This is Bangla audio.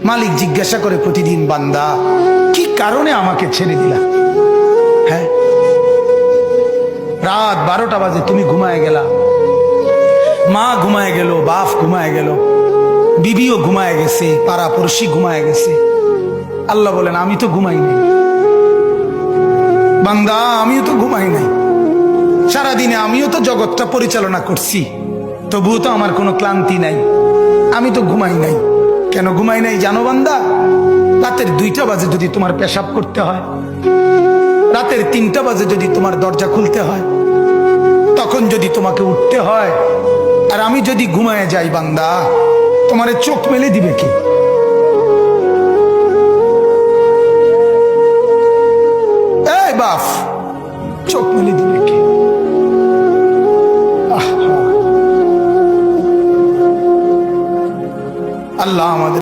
মালিক জিজ্ঞাসা করে প্রতিদিন, বান্দা কি কারণে আমাকে ছেড়ে দিলা? হ্যাঁ, রাত 12টা বাজে তুমি ঘুমায় গেলা, মা ঘুমায় গেল, বাপ ঘুমায় গেল, বিবিও ঘুমায় গেছে, পাড়া পড়শি ঘুমায় গেছে। আল্লাহ বলেন আমি তো ঘুমাই নাই। বান্দা আমিও তো ঘুমাই নাই, সারাদিনে আমিও তো জগৎটা পরিচালনা করছি, তবুও তো আমার কোনো ক্লান্তি নাই, আমি তো ঘুমাই নাই। কেন ঘুমাই নাই জানো বান্দা? রাতের 2টা বাজে যদি তোমার পেশাব করতে হয়, রাতের 3টা বাজে যদি তোমার দরজা খুলতে হয়, তখন যদি তোমাকে উঠতে হয়, আর আমি যদি ঘুমায় যাই বান্দা, তোমারে চোখ মেলে দিবে কি?